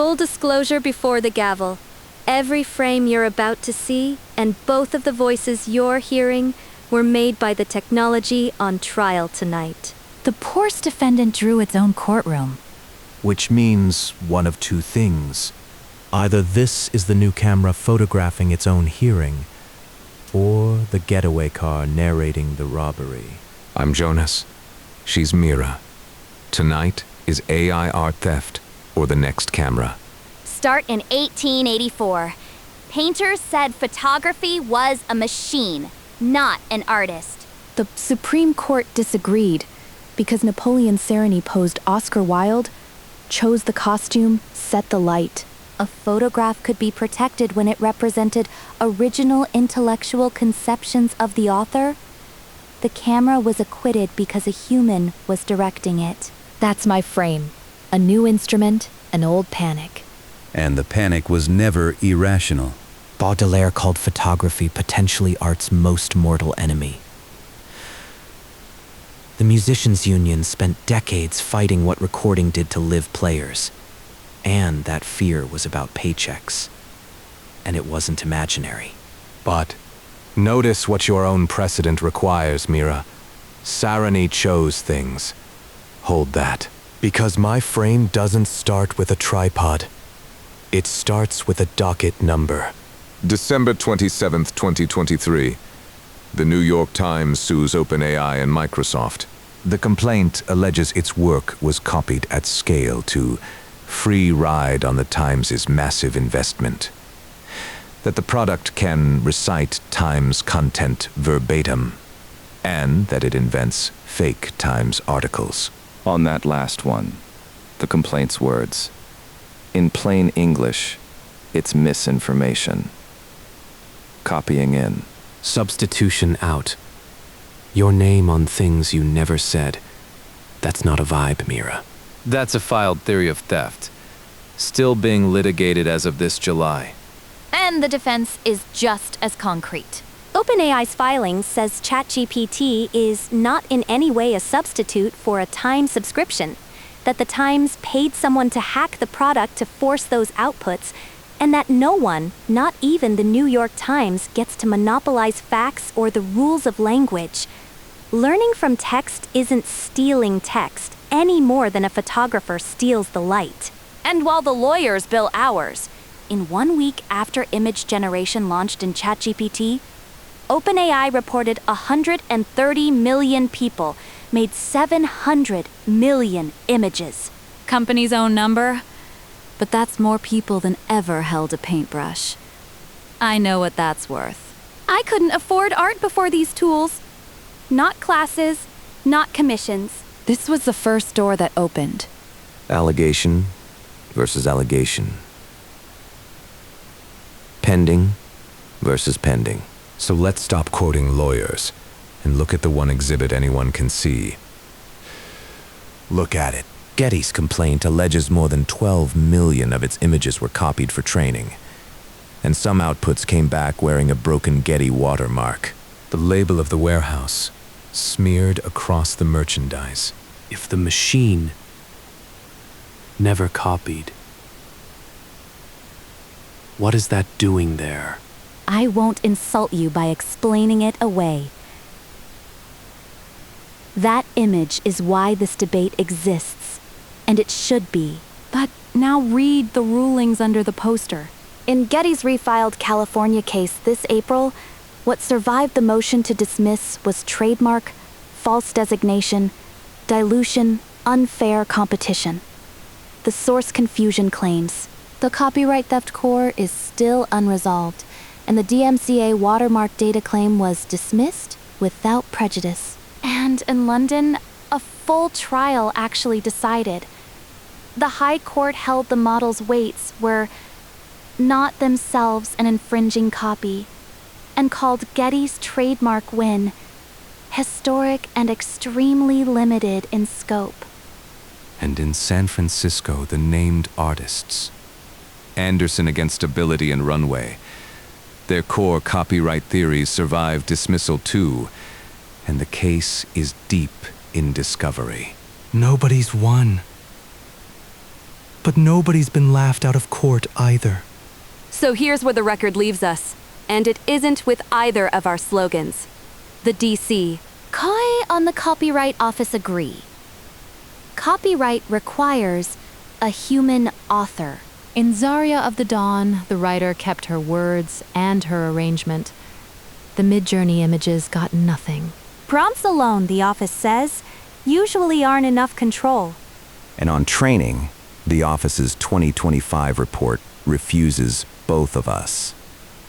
Full disclosure before the gavel. Every frame you're about to see, and both of the voices you're hearing, were made by the technology on trial tonight. The poor's defendant drew its own courtroom. Which means one of two things. Either this is the new camera photographing its own hearing, or the getaway car narrating the robbery. I'm Jonas. She's Mira. Tonight is AI art theft or the next camera. Start in 1884. Painters said photography was a machine, not an artist. The Supreme Court disagreed because Napoleon Sereny posed Oscar Wilde, chose the costume, set the light. A photograph could be protected when it represented original intellectual conceptions of the author. The camera was acquitted because a human was directing it. That's my frame. A new instrument, an old panic. And the panic was never irrational. Baudelaire called photography potentially art's most mortal enemy. The musicians' union spent decades fighting what recording did to live players. And that fear was about paychecks. And it wasn't imaginary. But notice what your own precedent requires, Mira. Sereny chose things. Hold that. Because my frame doesn't start with a tripod. It starts with a docket number. December 27th, 2023. The New York Times sues OpenAI and Microsoft. The complaint alleges its work was copied at scale to free ride on the Times' massive investment. That the product can recite Times content verbatim, and that it invents fake Times articles. On that last one, the complaint's words. In plain English, it's misinformation. Copying in. Substitution out. Your name on things you never said. That's not a vibe, Mira. That's a filed theory of theft, still being litigated as of this July. And the defense is just as concrete. OpenAI's filing says ChatGPT is not in any way a substitute for a Time subscription, that the Times paid someone to hack the product to force those outputs, and that no one, not even the New York Times, gets to monopolize facts or the rules of language. Learning from text isn't stealing text any more than a photographer steals the light. And while the lawyers bill hours, in 1 week after image generation launched in ChatGPT, OpenAI reported 130 million people made 700 million images. Company's own number? But that's more people than ever held a paintbrush. I know what that's worth. I couldn't afford art before these tools. Not classes, not commissions. This was the first door that opened. Allegation versus allegation. Pending versus pending. So let's stop quoting lawyers and look at the one exhibit anyone can see. Look at it. Getty's complaint alleges more than 12 million of its images were copied for training. And some outputs came back wearing a broken Getty watermark. The label of the warehouse, smeared across the merchandise. If the machine never copied, what is that doing there? I won't insult you by explaining it away. That image is why this debate exists, and it should be. But now read the rulings under the poster. In Getty's refiled California case this April, what survived the motion to dismiss was trademark, false designation, dilution, unfair competition. The source confusion claims. The copyright theft core is still unresolved, and the DMCA watermark data claim was dismissed without prejudice. And in London, a full trial actually decided. The High Court held the model's weights were not themselves an infringing copy, and called Getty's trademark win historic and extremely limited in scope. And in San Francisco, the named artists. Andersen against Ability and Runway. Their core copyright theories survived dismissal too, and the case is deep in discovery. Nobody's won. But nobody's been laughed out of court either. So here's where the record leaves us, and it isn't with either of our slogans. The DC. Kai on the Copyright Office agree. Copyright requires a human author. In Zarya of the Dawn, the writer kept her words and her arrangement. The Midjourney images got nothing. Prompts alone, the office says, usually aren't enough control. And on training, the office's 2025 report refuses both of us.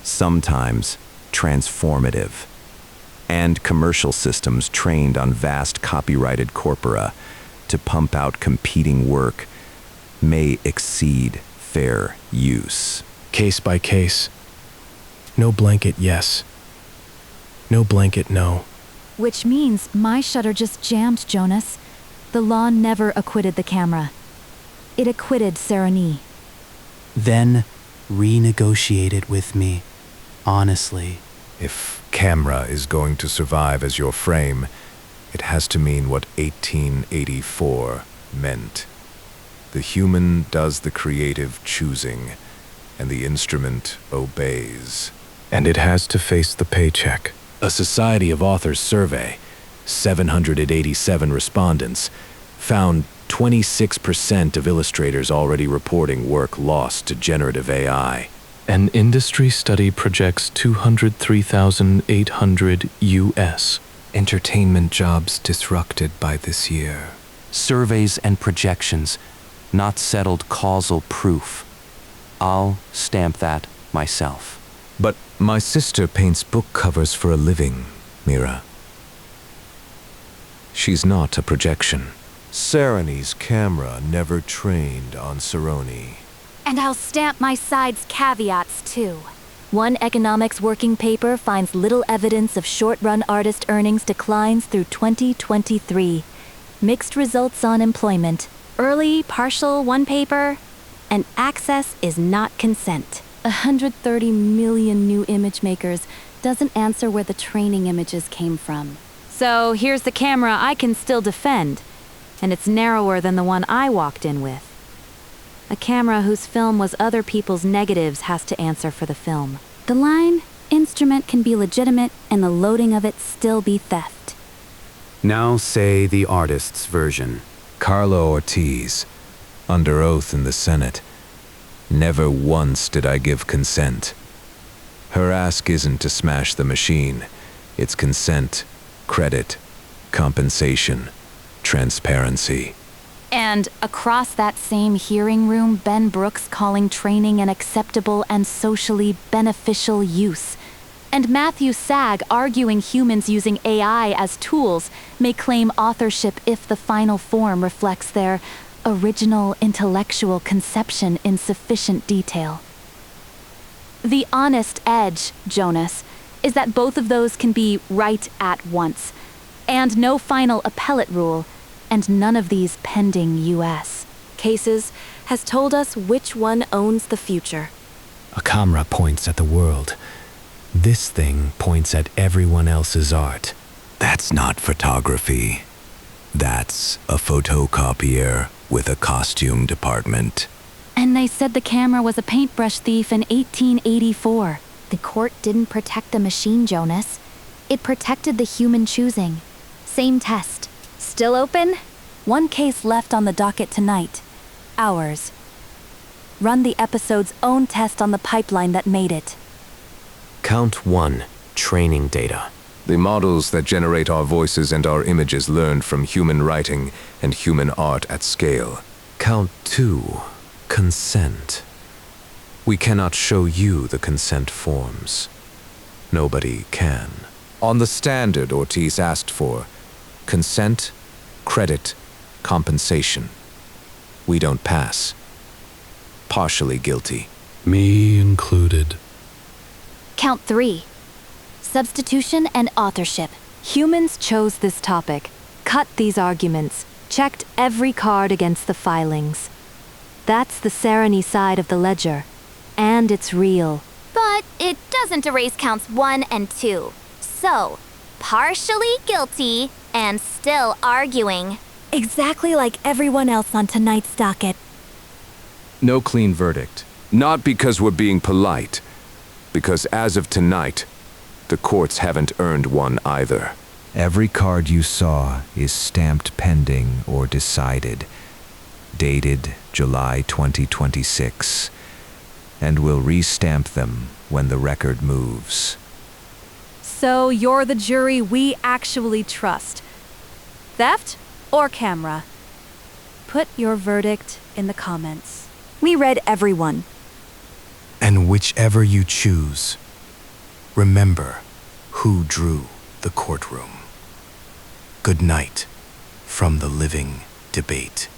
Sometimes transformative. And commercial systems trained on vast copyrighted corpora to pump out competing work may exceed fair use. Case by case. No blanket yes. No blanket no. Which means my shutter just jammed, Jonas. The law never acquitted the camera. It acquitted Sereny. Then renegotiate it with me, honestly. If camera is going to survive as your frame, it has to mean what 1884 meant. The human does the creative choosing, and the instrument obeys. And it has to face the paycheck. A Society of Authors survey, 787 respondents, found 26% of illustrators already reporting work lost to generative AI. An industry study projects 203,800 US entertainment jobs disrupted by this year. Surveys and projections, not settled causal proof. I'll stamp that myself. But my sister paints book covers for a living, Mira. She's not a projection. Sereny's camera never trained on Cerrone. And I'll stamp my side's caveats too. One economics working paper finds little evidence of short-run artist earnings declines through 2023. Mixed results on employment. Early, partial, one paper, and access is not consent. 130 million new image makers doesn't answer where the training images came from. So here's the camera I can still defend, and it's narrower than the one I walked in with. A camera whose film was other people's negatives has to answer for the film. The line, instrument can be legitimate and the loading of it still be theft. Now say the artist's version. Carlo Ortiz, under oath in the Senate. Never once did I give consent. Her ask isn't to smash the machine. It's consent, credit, compensation, transparency. And across that same hearing room, Ben Brooks calling training an acceptable and socially beneficial use. And Matthew Sag arguing humans using AI as tools may claim authorship if the final form reflects their original intellectual conception in sufficient detail. The honest edge, Jonas, is that both of those can be right at once, and no final appellate rule, and none of these pending U.S. Cases has told us which one owns the future. A camera points at the world. This thing points at everyone else's art. That's not photography. That's a photocopier with a costume department. And they said the camera was a paintbrush thief in 1884. The court didn't protect the machine, Jonas. It protected the human choosing. Same test. Still open? One case left on the docket tonight. Ours. Run the episode's own test on the pipeline that made it. Count 1. Training data. The models that generate our voices and our images learned from human writing and human art at scale. Count 2. Consent. We cannot show you the consent forms. Nobody can. On the standard Ortiz asked for, consent, credit, compensation. We don't pass. Partially guilty. Me included. Count 3. Substitution and authorship. Humans chose this topic, cut these arguments, checked every card against the filings. That's the Sereny side of the ledger. And it's real. But it doesn't erase counts 1 and 2. So, partially guilty and still arguing. Exactly like everyone else on tonight's docket. No clean verdict. Not because we're being polite, because as of tonight, the courts haven't earned one either. Every card you saw is stamped pending or decided, dated July 2026, and we'll re-stamp them when the record moves. So you're the jury we actually trust. Theft or camera? Put your verdict in the comments. We read everyone. And whichever you choose, remember who drew the courtroom. Good night from the living debate.